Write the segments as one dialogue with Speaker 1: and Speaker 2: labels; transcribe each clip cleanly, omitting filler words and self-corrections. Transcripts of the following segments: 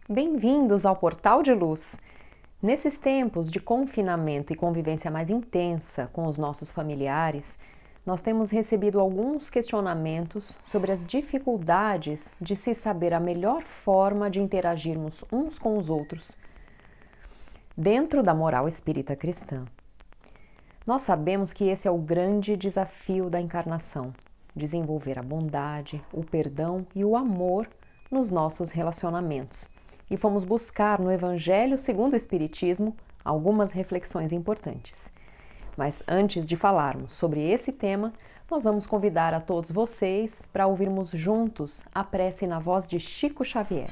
Speaker 1: Bem-vindos ao Portal de Luz. Nesses tempos de confinamento e convivência mais intensa com os nossos familiares, nós temos recebido alguns questionamentos sobre as dificuldades de se saber a melhor forma de interagirmos uns com os outros dentro da moral espírita cristã. Nós sabemos que esse é o grande desafio da encarnação, desenvolver a bondade, o perdão e o amor nos nossos relacionamentos. E fomos buscar no Evangelho segundo o Espiritismo algumas reflexões importantes. Mas antes de falarmos sobre esse tema, nós vamos convidar a todos vocês para ouvirmos juntos a prece na voz de Chico Xavier.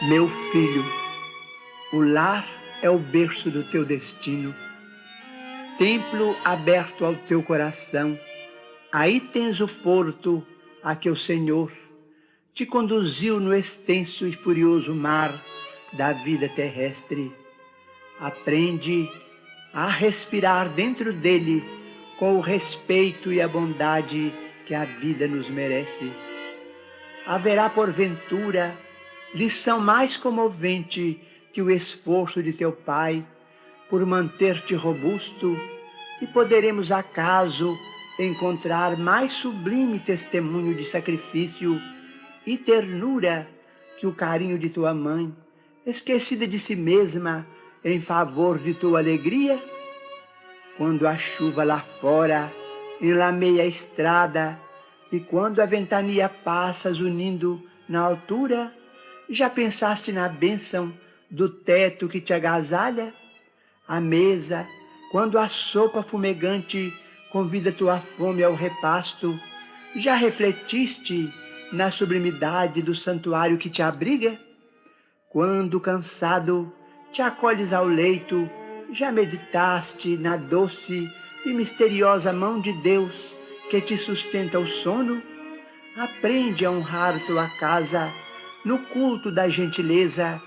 Speaker 2: Meu filho, o lar é o berço do teu destino, templo aberto ao teu coração. Aí tens o porto a que o Senhor te conduziu no extenso e furioso mar da vida terrestre. Aprende a respirar dentro dele com o respeito e a bondade que a vida nos merece. Haverá, porventura, lição mais comovente que o esforço de teu pai por manter-te robusto, e poderemos acaso encontrar mais sublime testemunho de sacrifício e ternura que o carinho de tua mãe, esquecida de si mesma em favor de tua alegria? Quando a chuva lá fora enlameia a estrada e quando a ventania passa zunindo na altura, já pensaste na bênção do teto que te agasalha? À mesa, quando a sopa fumegante convida tua fome ao repasto, já refletiste na sublimidade do santuário que te abriga? Quando, cansado, te acolhes ao leito, já meditaste na doce e misteriosa mão de Deus que te sustenta o sono? Aprende a honrar tua casa no culto da gentileza,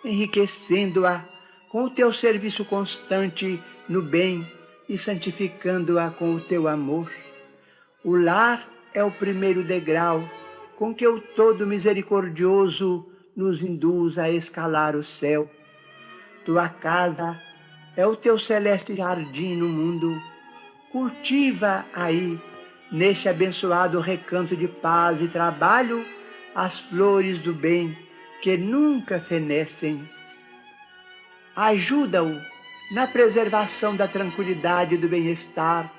Speaker 2: enriquecendo-a com o teu serviço constante no bem e santificando-a com o teu amor. O lar é o primeiro degrau com que o Todo Misericordioso nos induz a escalar o céu. Tua casa é o teu celeste jardim no mundo. Cultiva aí, nesse abençoado recanto de paz e trabalho, as flores do bem que nunca fenecem. Ajuda-o na preservação da tranquilidade e do bem-estar,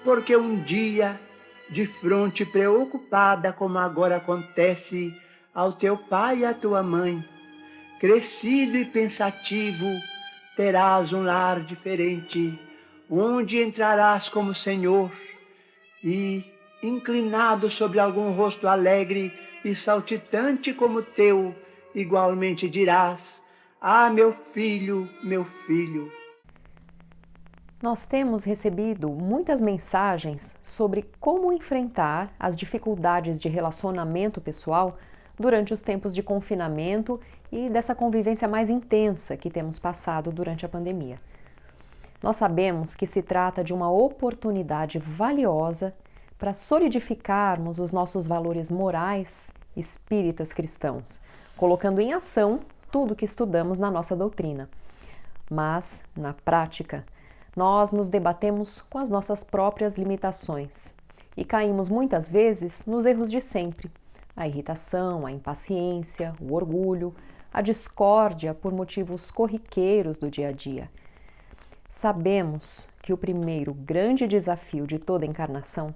Speaker 2: porque um dia, de fronte preocupada como agora acontece ao teu pai e à tua mãe, crescido e pensativo, terás um lar diferente, onde entrarás como Senhor e, inclinado sobre algum rosto alegre e saltitante como o teu, igualmente dirás: ah, meu filho, meu filho.
Speaker 1: Nós temos recebido muitas mensagens sobre como enfrentar as dificuldades de relacionamento pessoal durante os tempos de confinamento e dessa convivência mais intensa que temos passado durante a pandemia. Nós sabemos que se trata de uma oportunidade valiosa para solidificarmos os nossos valores morais espíritas cristãos, colocando em ação tudo que estudamos na nossa doutrina. Mas, na prática, nós nos debatemos com as nossas próprias limitações e caímos muitas vezes nos erros de sempre: a irritação, a impaciência, o orgulho, a discórdia por motivos corriqueiros do dia a dia. Sabemos que o primeiro grande desafio de toda encarnação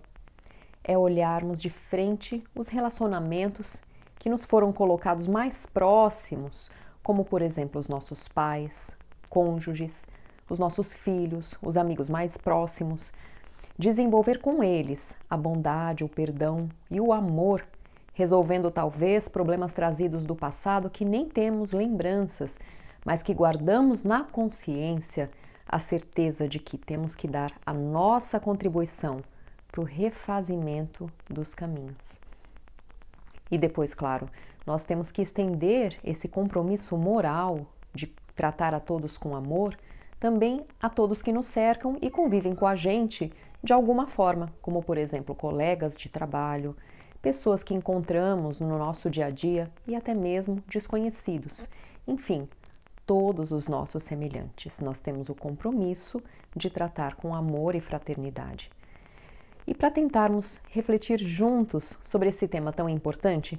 Speaker 1: é olharmos de frente os relacionamentos que nos foram colocados mais próximos, como por exemplo os nossos pais, cônjuges, os nossos filhos, os amigos mais próximos, desenvolver com eles a bondade, o perdão e o amor, resolvendo talvez problemas trazidos do passado que nem temos lembranças, mas que guardamos na consciência a certeza de que temos que dar a nossa contribuição para o refazimento dos caminhos. E depois, claro, nós temos que estender esse compromisso moral de tratar a todos com amor também a todos que nos cercam e convivem com a gente de alguma forma, como por exemplo colegas de trabalho, pessoas que encontramos no nosso dia a dia e até mesmo desconhecidos. Enfim, todos os nossos semelhantes. Nós temos o compromisso de tratar com amor e fraternidade. E para tentarmos refletir juntos sobre esse tema tão importante,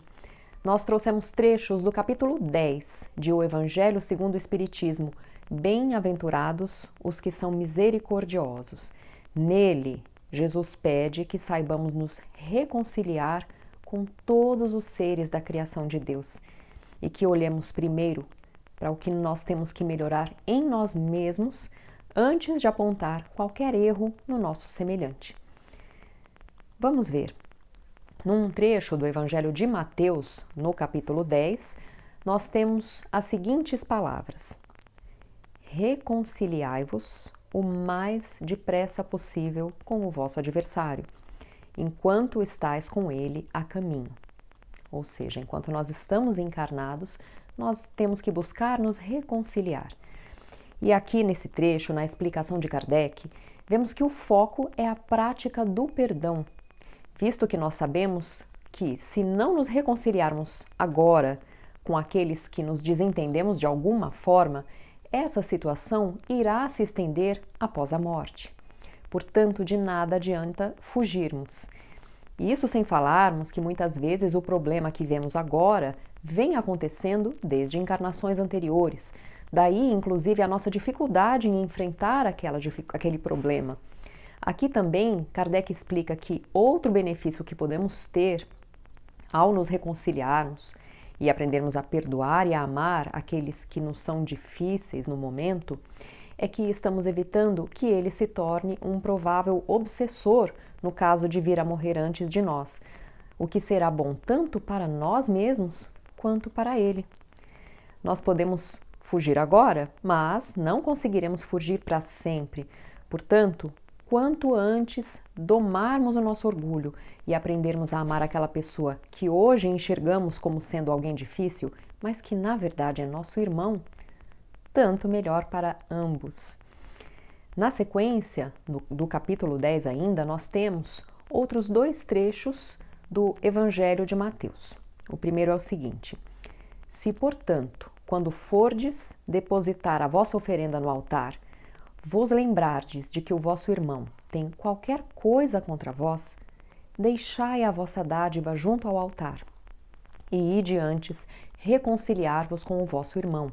Speaker 1: nós trouxemos trechos do capítulo 10 de O Evangelho segundo o Espiritismo, Bem-aventurados os que são misericordiosos. Nele, Jesus pede que saibamos nos reconciliar com todos os seres da criação de Deus e que olhemos primeiro para o que nós temos que melhorar em nós mesmos antes de apontar qualquer erro no nosso semelhante. Vamos ver. Num trecho do Evangelho de Mateus, no capítulo 10, nós temos as seguintes palavras: reconciliai-vos o mais depressa possível com o vosso adversário, enquanto estáis com ele a caminho. Ou seja, enquanto nós estamos encarnados, nós temos que buscar nos reconciliar. E aqui nesse trecho, na explicação de Kardec, vemos que o foco é a prática do perdão, visto que nós sabemos que, se não nos reconciliarmos agora com aqueles que nos desentendemos de alguma forma, essa situação irá se estender após a morte. Portanto, de nada adianta fugirmos. Isso sem falarmos que muitas vezes o problema que vemos agora vem acontecendo desde encarnações anteriores. Daí, inclusive, a nossa dificuldade em enfrentar aquele problema. Aqui também, Kardec explica que outro benefício que podemos ter ao nos reconciliarmos e aprendermos a perdoar e a amar aqueles que nos são difíceis no momento, é que estamos evitando que ele se torne um provável obsessor no caso de vir a morrer antes de nós, o que será bom tanto para nós mesmos quanto para ele. Nós podemos fugir agora, mas não conseguiremos fugir para sempre. Portanto, quanto antes domarmos o nosso orgulho e aprendermos a amar aquela pessoa que hoje enxergamos como sendo alguém difícil, mas que na verdade é nosso irmão, tanto melhor para ambos. Na sequência do capítulo 10 ainda, nós temos outros dois trechos do Evangelho de Mateus. O primeiro é o seguinte: se, portanto, quando fordes depositar a vossa oferenda no altar, vos lembrardes de que o vosso irmão tem qualquer coisa contra vós, deixai a vossa dádiva junto ao altar, e ide antes reconciliar-vos com o vosso irmão.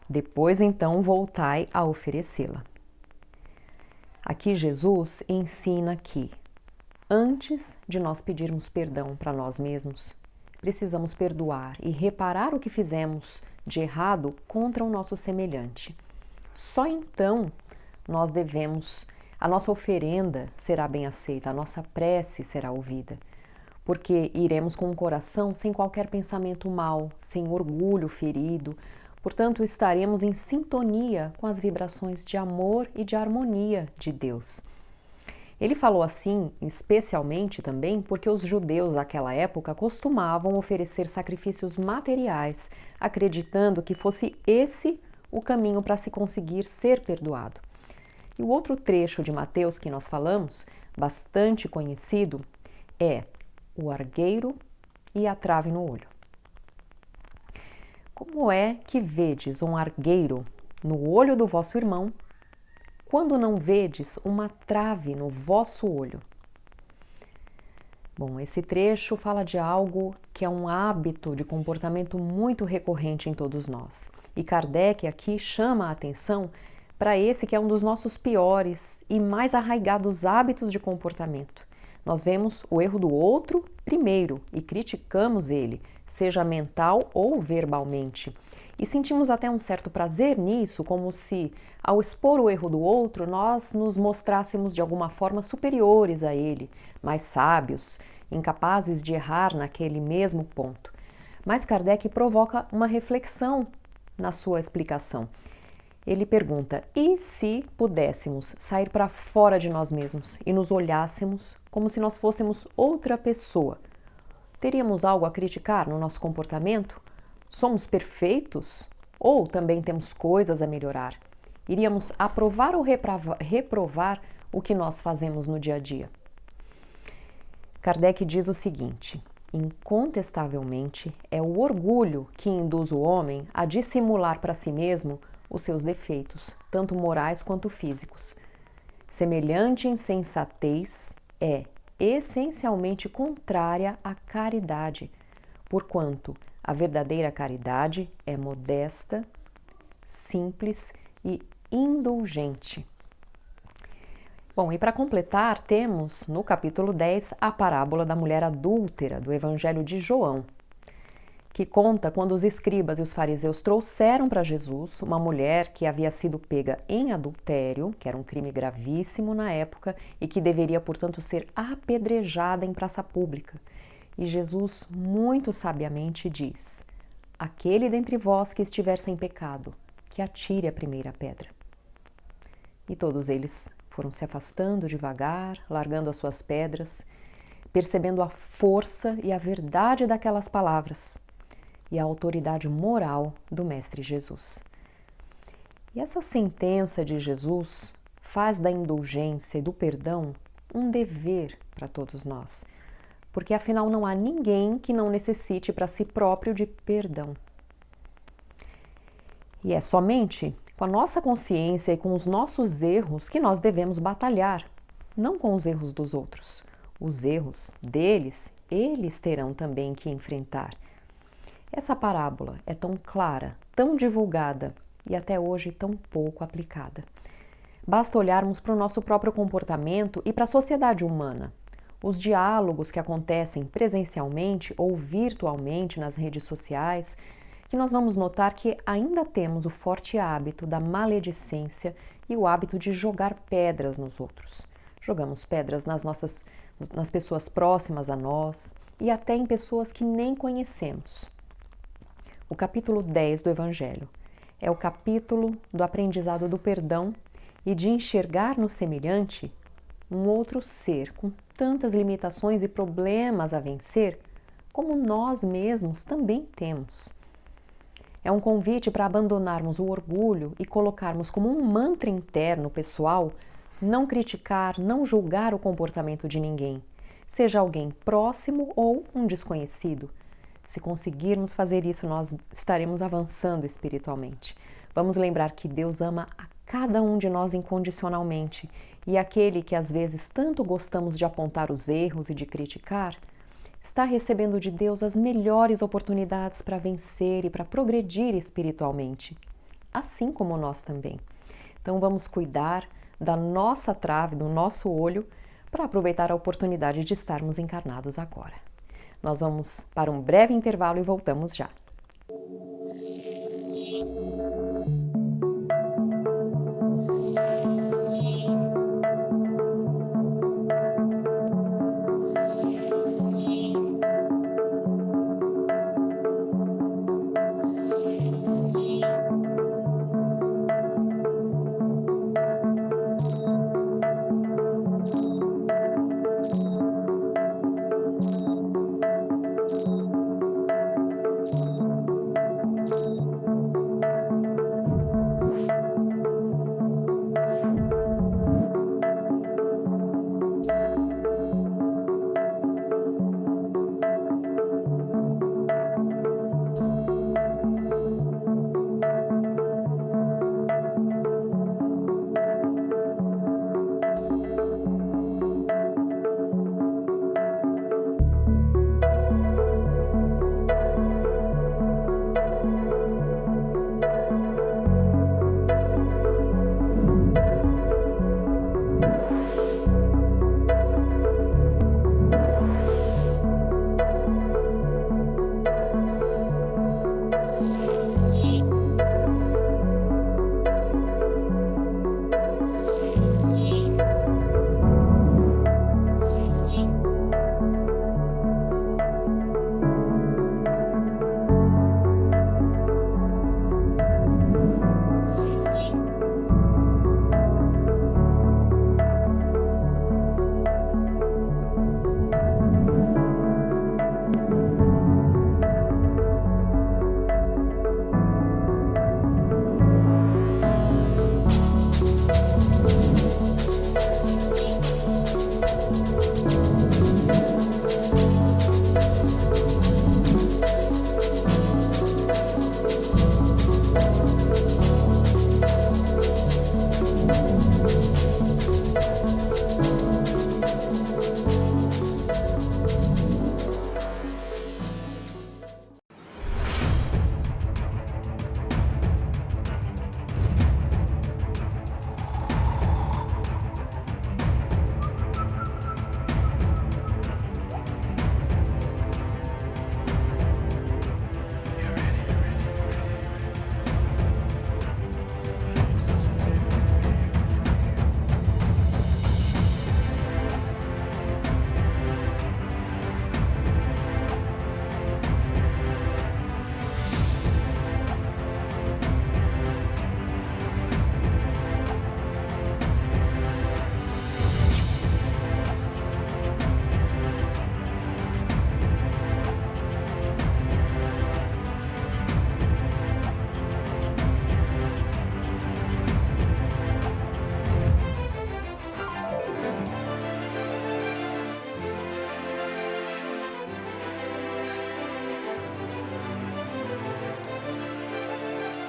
Speaker 1: Depois, então, voltai a oferecê-la. Aqui Jesus ensina que, antes de nós pedirmos perdão para nós mesmos, precisamos perdoar e reparar o que fizemos de errado contra o nosso semelhante. Só então a nossa oferenda será bem aceita, a nossa prece será ouvida, porque iremos com o coração sem qualquer pensamento mau, sem orgulho ferido. Portanto, estaremos em sintonia com as vibrações de amor e de harmonia de Deus. Ele falou assim, especialmente também porque os judeus daquela época costumavam oferecer sacrifícios materiais, acreditando que fosse esse o caminho para se conseguir ser perdoado. E o outro trecho de Mateus que nós falamos, bastante conhecido, é o argueiro e a trave no olho. Como é que vedes um argueiro no olho do vosso irmão, quando não vedes uma trave no vosso olho? Bom, esse trecho fala de algo que é um hábito de comportamento muito recorrente em todos nós. E Kardec aqui chama a atenção para esse que é um dos nossos piores e mais arraigados hábitos de comportamento. Nós vemos o erro do outro primeiro e criticamos ele, seja mental ou verbalmente. E sentimos até um certo prazer nisso, como se, ao expor o erro do outro, nós nos mostrássemos de alguma forma superiores a ele, mais sábios, incapazes de errar naquele mesmo ponto. Mas Kardec provoca uma reflexão na sua explicação. Ele pergunta: e se pudéssemos sair para fora de nós mesmos e nos olhássemos como se nós fôssemos outra pessoa? Teríamos algo a criticar no nosso comportamento? Somos perfeitos? Ou também temos coisas a melhorar? Iríamos aprovar ou reprovar o que nós fazemos no dia a dia? Kardec diz o seguinte: incontestavelmente é o orgulho que induz o homem a dissimular para si mesmo os seus defeitos, tanto morais quanto físicos. Semelhante insensatez é essencialmente contrária à caridade, porquanto a verdadeira caridade é modesta, simples e indulgente. Bom, e para completar, temos no capítulo 10 a parábola da mulher adúltera do Evangelho de João, que conta quando os escribas e os fariseus trouxeram para Jesus uma mulher que havia sido pega em adultério, que era um crime gravíssimo na época e que deveria, portanto, ser apedrejada em praça pública. E Jesus, muito sabiamente, diz: aquele dentre vós que estiver sem pecado, que atire a primeira pedra. E todos eles foram se afastando devagar, largando as suas pedras, percebendo a força e a verdade daquelas palavras e a autoridade moral do Mestre Jesus. E essa sentença de Jesus faz da indulgência e do perdão um dever para todos nós, porque afinal não há ninguém que não necessite para si próprio de perdão. E é somente com a nossa consciência e com os nossos erros que nós devemos batalhar, não com os erros dos outros. Os erros deles, eles terão também que enfrentar. Essa parábola é tão clara, tão divulgada e até hoje tão pouco aplicada. Basta olharmos para o nosso próprio comportamento e para a sociedade humana. Os diálogos que acontecem presencialmente ou virtualmente nas redes sociais, que nós vamos notar que ainda temos o forte hábito da maledicência e o hábito de jogar pedras nos outros. Jogamos pedras nas pessoas próximas a nós e até em pessoas que nem conhecemos. O capítulo 10 do Evangelho é o capítulo do aprendizado do perdão e de enxergar no semelhante um outro ser com tantas limitações e problemas a vencer como nós mesmos também temos. É um convite para abandonarmos o orgulho e colocarmos como um mantra interno pessoal não criticar, não julgar o comportamento de ninguém, seja alguém próximo ou um desconhecido. Se conseguirmos fazer isso, nós estaremos avançando espiritualmente. Vamos lembrar que Deus ama a cada um de nós incondicionalmente e aquele que às vezes tanto gostamos de apontar os erros e de criticar, está recebendo de Deus as melhores oportunidades para vencer e para progredir espiritualmente, assim como nós também. Então vamos cuidar da nossa trave, do nosso olho, para aproveitar a oportunidade de estarmos encarnados agora. Nós vamos para um breve intervalo e voltamos já.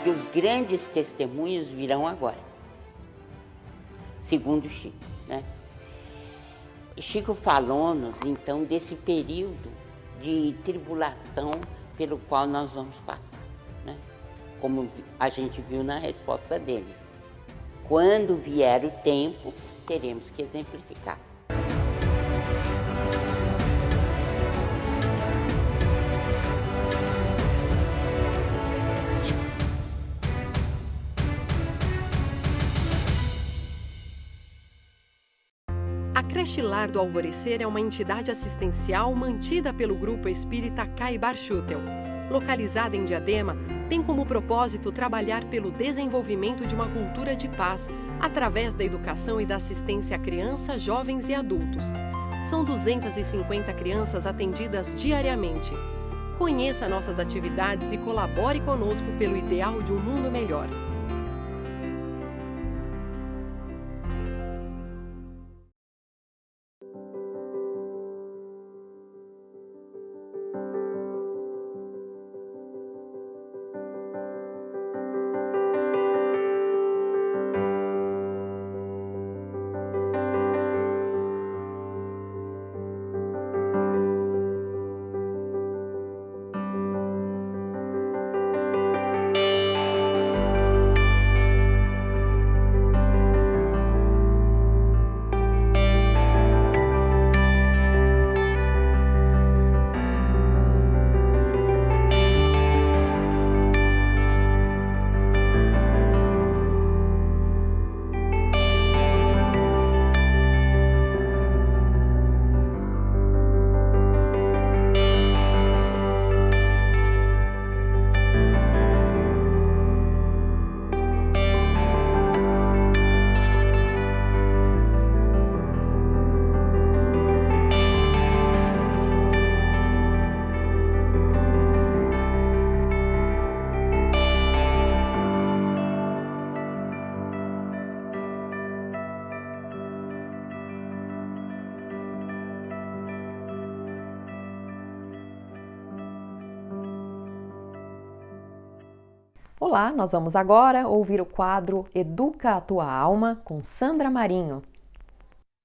Speaker 3: que os grandes testemunhos virão agora, segundo Chico, né? Chico falou-nos, então, desse período de tribulação pelo qual nós vamos passar, né? Como a gente viu na resposta dele. Quando vier o tempo, teremos que exemplificar.
Speaker 4: A Creche Lar do Alvorecer é uma entidade assistencial mantida pelo Grupo Espírita Caibar Schutel. Localizada em Diadema, tem como propósito trabalhar pelo desenvolvimento de uma cultura de paz através da educação e da assistência a crianças, jovens e adultos. São 250 crianças atendidas diariamente. Conheça nossas atividades e colabore conosco pelo ideal de um mundo melhor.
Speaker 1: Olá, nós vamos agora ouvir o quadro Educa a Tua Alma com Sandra Marinho.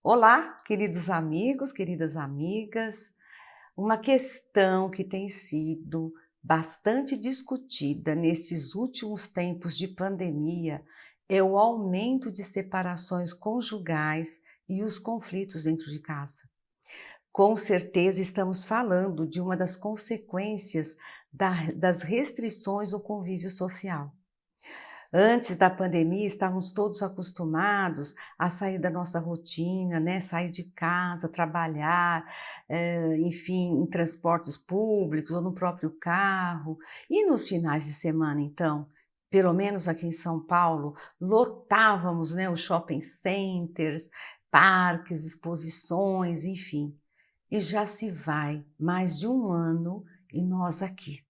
Speaker 5: Olá, queridos amigos, queridas amigas. Uma questão que tem sido bastante discutida nesses últimos tempos de pandemia é o aumento de separações conjugais e os conflitos dentro de casa. Com certeza estamos falando de uma das consequências das restrições ao convívio social. Antes da pandemia, estávamos todos acostumados a sair da nossa rotina, né? Sair de casa, trabalhar, enfim, em transportes públicos ou no próprio carro. E nos finais de semana, então, pelo menos aqui em São Paulo, lotávamos, né, os shopping centers, parques, exposições, enfim. E já se vai mais de um ano e nós aqui,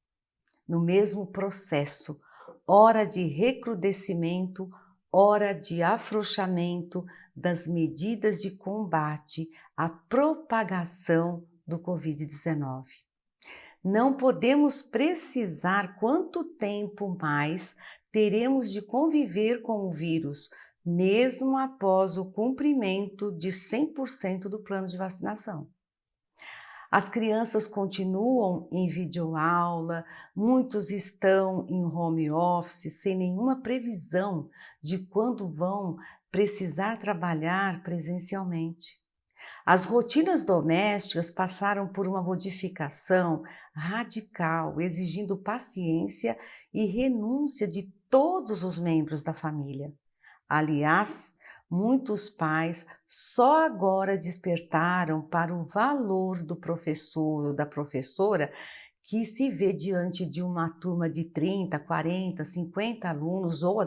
Speaker 5: no mesmo processo, hora de recrudescimento, hora de afrouxamento das medidas de combate à propagação do Covid-19. Não podemos precisar quanto tempo mais teremos de conviver com o vírus, mesmo após o cumprimento de 100% do plano de vacinação. As crianças continuam em videoaula, muitos estão em home office, sem nenhuma previsão de quando vão precisar trabalhar presencialmente. As rotinas domésticas passaram por uma modificação radical, exigindo paciência e renúncia de todos os membros da família. Aliás, muitos pais só agora despertaram para o valor do professor ou da professora que se vê diante de uma turma de 30, 40, 50 alunos ou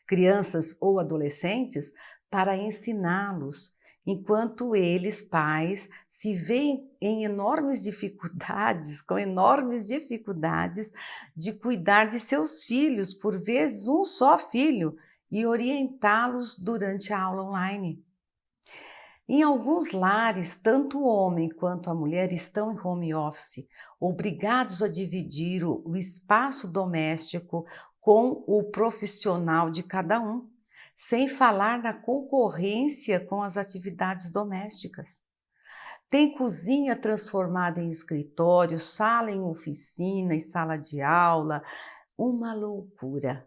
Speaker 5: crianças ou adolescentes para ensiná-los, enquanto eles, pais, se veem em enormes dificuldades, com enormes dificuldades de cuidar de seus filhos, por vezes um só filho, e orientá-los durante a aula online. Em alguns lares, tanto o homem quanto a mulher estão em home office, obrigados a dividir o espaço doméstico com o profissional de cada um, sem falar na concorrência com as atividades domésticas. Tem cozinha transformada em escritório, sala em oficina e sala de aula, uma loucura.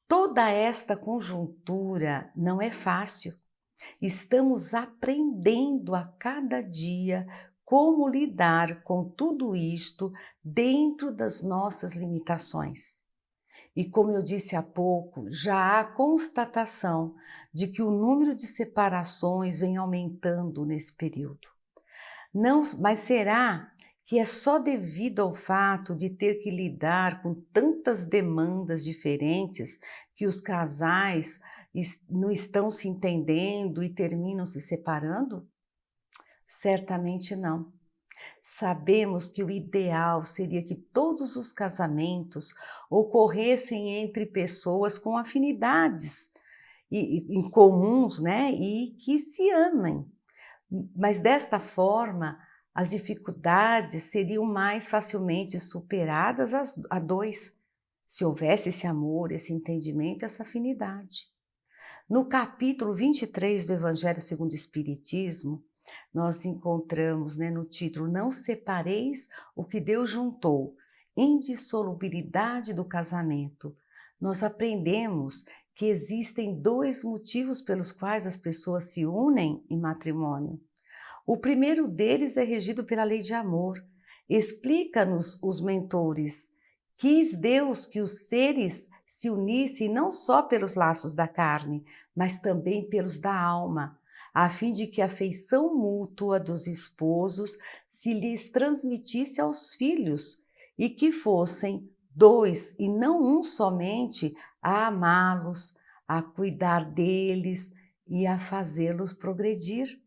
Speaker 5: Toda esta conjuntura não é fácil. Estamos aprendendo a cada dia como lidar com tudo isto dentro das nossas limitações. E como eu disse há pouco, já há constatação de que o número de separações vem aumentando nesse período. Não, mas será que é só devido ao fato de ter que lidar com tantas demandas diferentes que os casais não estão se entendendo e terminam se separando? Certamente não. Sabemos que o ideal seria que todos os casamentos ocorressem entre pessoas com afinidades em comuns, né? E que se amem. Mas desta forma, as dificuldades seriam mais facilmente superadas a dois, se houvesse esse amor, esse entendimento, essa afinidade. No capítulo 23 do Evangelho segundo o Espiritismo, nós encontramos, no título, Não separeis o que Deus juntou, indissolubilidade do casamento. Nós aprendemos que existem 2 motivos pelos quais as pessoas se unem em matrimônio. O primeiro deles é regido pela lei de amor. Explica-nos os mentores: quis Deus que os seres se unissem não só pelos laços da carne, mas também pelos da alma, a fim de que a afeição mútua dos esposos se lhes transmitisse aos filhos e que fossem 2 e não um somente a amá-los, a cuidar deles e a fazê-los progredir.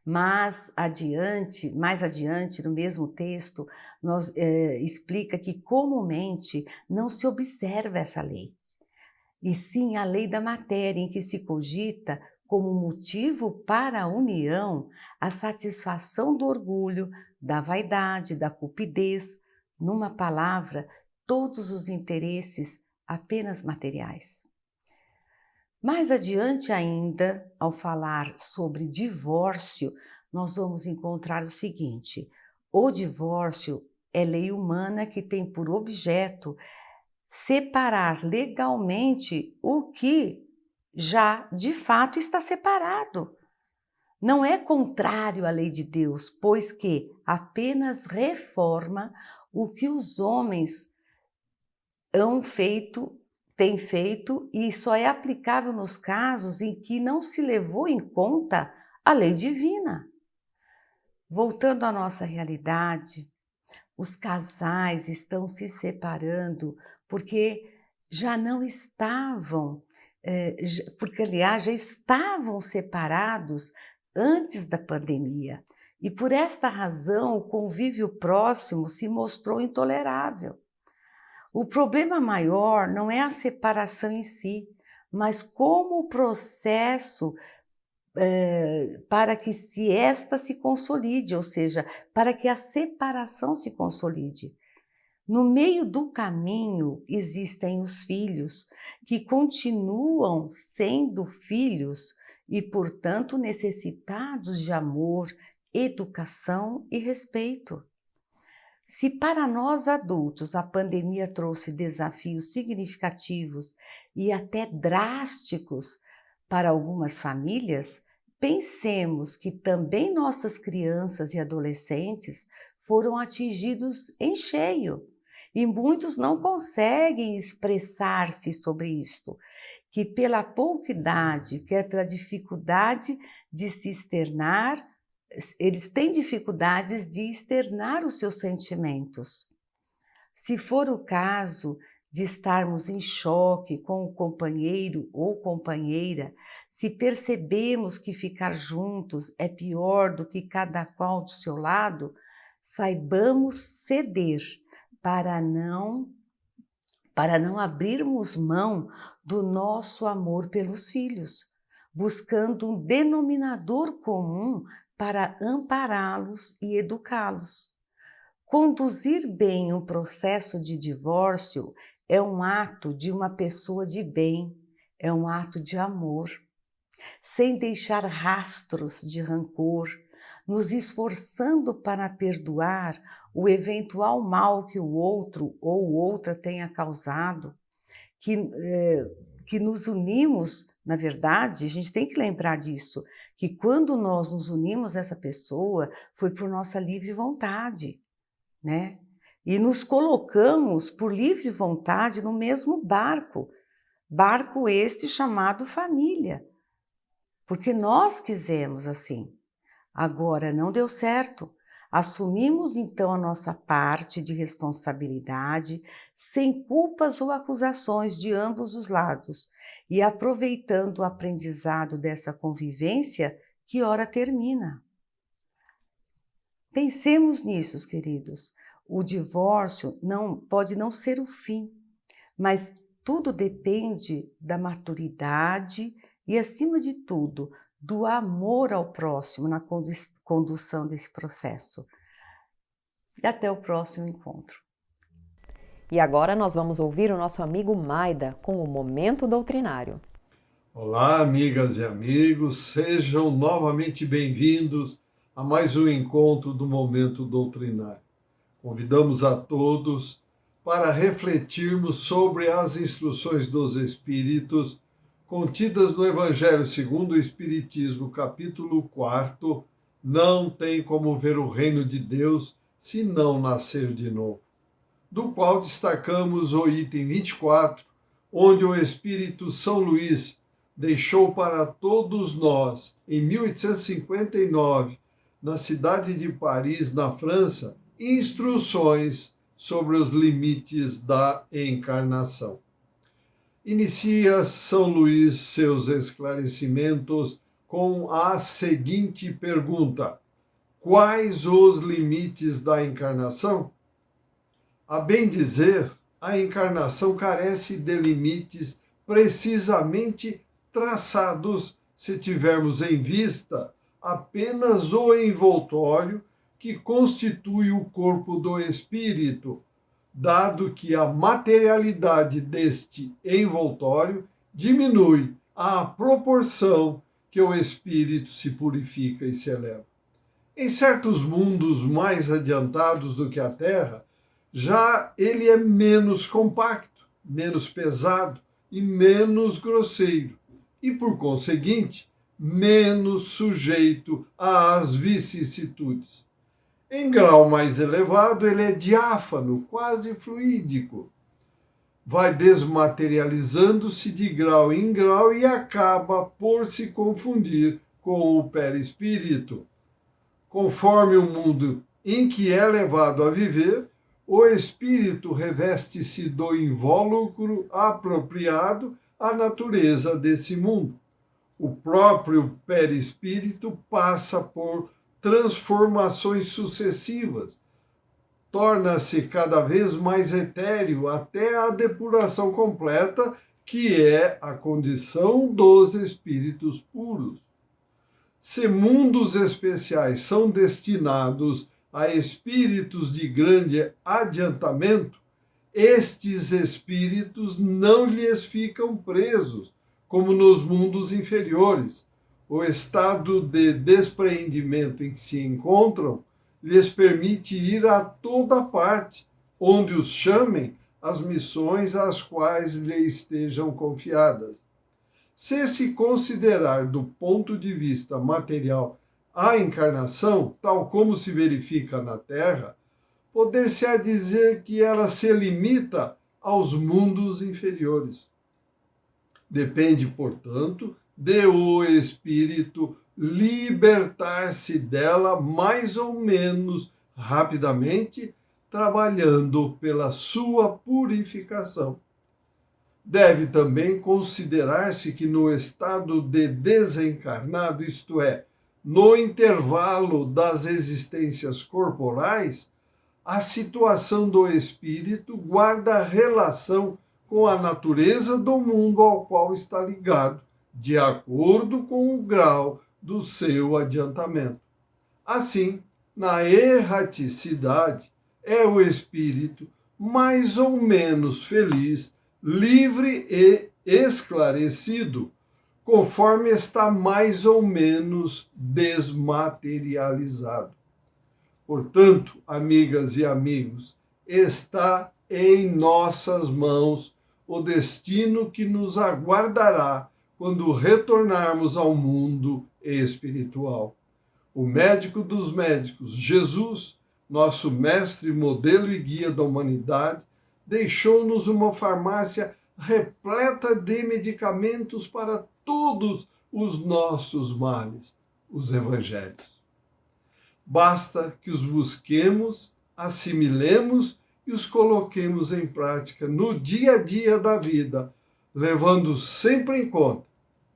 Speaker 5: Mas mais adiante, no mesmo texto, explica que comumente não se observa essa lei, e sim a lei da matéria, em que se cogita como motivo para a união a satisfação do orgulho, da vaidade, da cupidez, numa palavra, todos os interesses apenas materiais. Mais adiante ainda, ao falar sobre divórcio, nós vamos encontrar o seguinte: o divórcio é lei humana que tem por objeto separar legalmente o que já de fato está separado. Não é contrário à lei de Deus, pois que apenas reforma o que os homens têm feito e só é aplicável nos casos em que não se levou em conta a lei divina. Voltando à nossa realidade, os casais estão se separando porque já não estavam, porque aliás já estavam separados antes da pandemia. E por esta razão o convívio próximo se mostrou intolerável. O problema maior não é a separação em si, mas como o processo para que esta se consolide, ou seja, para que a separação se consolide. No meio do caminho existem os filhos, que continuam sendo filhos e, portanto, necessitados de amor, educação e respeito. Se para nós adultos a pandemia trouxe desafios significativos e até drásticos para algumas famílias, pensemos que também nossas crianças e adolescentes foram atingidos em cheio e muitos não conseguem expressar-se sobre isto, que pela pouca idade, quer pela dificuldade de se externar, eles têm dificuldades de externar os seus sentimentos. Se for o caso de estarmos em choque com o companheiro ou companheira, se percebemos que ficar juntos é pior do que cada qual do seu lado, saibamos ceder para não abrirmos mão do nosso amor pelos filhos, buscando um denominador comum para ampará-los e educá-los. Conduzir bem o processo de divórcio é um ato de uma pessoa de bem, é um ato de amor, sem deixar rastros de rancor, nos esforçando para perdoar o eventual mal que o outro ou outra tenha causado, que nos unimos, na verdade, a gente tem que lembrar disso, que quando nós nos unimos a essa pessoa, foi por nossa livre vontade, né? E nos colocamos por livre vontade no mesmo barco, barco este chamado família, porque nós quisemos assim. Agora não deu certo. Assumimos então a nossa parte de responsabilidade, sem culpas ou acusações de ambos os lados, e aproveitando o aprendizado dessa convivência que ora termina. Pensemos nisso, queridos. O divórcio pode não ser o fim, mas tudo depende da maturidade e, acima de tudo, do amor ao próximo na condução desse processo. E até o próximo encontro.
Speaker 1: E agora nós vamos ouvir o nosso amigo Maida com o Momento Doutrinário.
Speaker 6: Olá, amigas e amigos, sejam novamente bem-vindos a mais um encontro do Momento Doutrinário. Convidamos a todos para refletirmos sobre as instruções dos Espíritos contidas no Evangelho segundo o Espiritismo, capítulo 4, não tem como ver o reino de Deus se não nascer de novo, do qual destacamos o item 24, onde o Espírito São Luís deixou para todos nós, em 1859, na cidade de Paris, na França, instruções sobre os limites da encarnação. Inicia São Luís seus esclarecimentos com a seguinte pergunta: quais os limites da encarnação? A bem dizer, a encarnação carece de limites precisamente traçados se tivermos em vista apenas o envoltório que constitui o corpo do espírito, dado que a materialidade deste envoltório diminui à proporção que o espírito se purifica e se eleva. Em certos mundos mais adiantados do que a Terra, já ele é menos compacto, menos pesado e menos grosseiro, e por conseguinte, menos sujeito às vicissitudes. Em grau mais elevado, ele é diáfano, quase fluídico. Vai desmaterializando-se de grau em grau e acaba por se confundir com o perispírito. Conforme o mundo em que é levado a viver, o espírito reveste-se do invólucro apropriado à natureza desse mundo. O próprio perispírito passa por transformações sucessivas, torna-se cada vez mais etéreo até a depuração completa, que é a condição dos espíritos puros. Se mundos especiais são destinados a espíritos de grande adiantamento, estes espíritos não lhes ficam presos, como nos mundos inferiores. O estado de despreendimento em que se encontram lhes permite ir a toda parte, onde os chamem as missões às quais lhe estejam confiadas. Se se considerar do ponto de vista material a encarnação, tal como se verifica na Terra, poder-se-á dizer que ela se limita aos mundos inferiores. Depende, portanto, de o espírito libertar-se dela mais ou menos rapidamente, trabalhando pela sua purificação. Deve também considerar-se que no estado de desencarnado, isto é, no intervalo das existências corporais, a situação do espírito guarda relação com a natureza do mundo ao qual está ligado, de acordo com o grau do seu adiantamento. Assim, na erraticidade, é o espírito mais ou menos feliz, livre e esclarecido, conforme está mais ou menos desmaterializado. Portanto, amigas e amigos, está em nossas mãos o destino que nos aguardará quando retornarmos ao mundo espiritual. O médico dos médicos, Jesus, nosso mestre, modelo e guia da humanidade, deixou-nos uma farmácia repleta de medicamentos para todos os nossos males, os evangelhos. Basta que os busquemos, assimilemos e os coloquemos em prática no dia a dia da vida, levando sempre em conta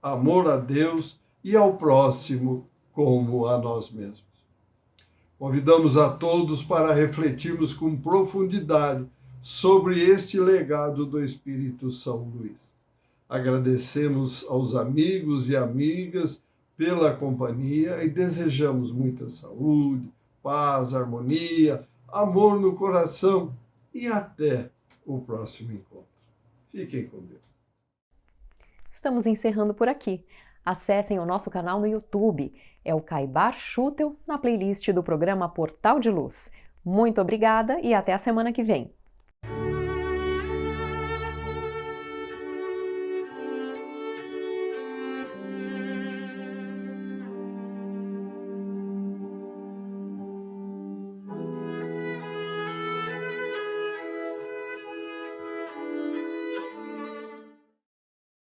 Speaker 6: amor a Deus e ao próximo como a nós mesmos. Convidamos a todos para refletirmos com profundidade sobre este legado do Espírito São Luís. Agradecemos aos amigos e amigas pela companhia e desejamos muita saúde, paz, harmonia, amor no coração e até o próximo encontro. Fiquem com Deus.
Speaker 1: Estamos encerrando por aqui. Acessem o nosso canal no YouTube, é o Caibar Schutel, na playlist do programa Portal de Luz. Muito obrigada e até a semana que vem.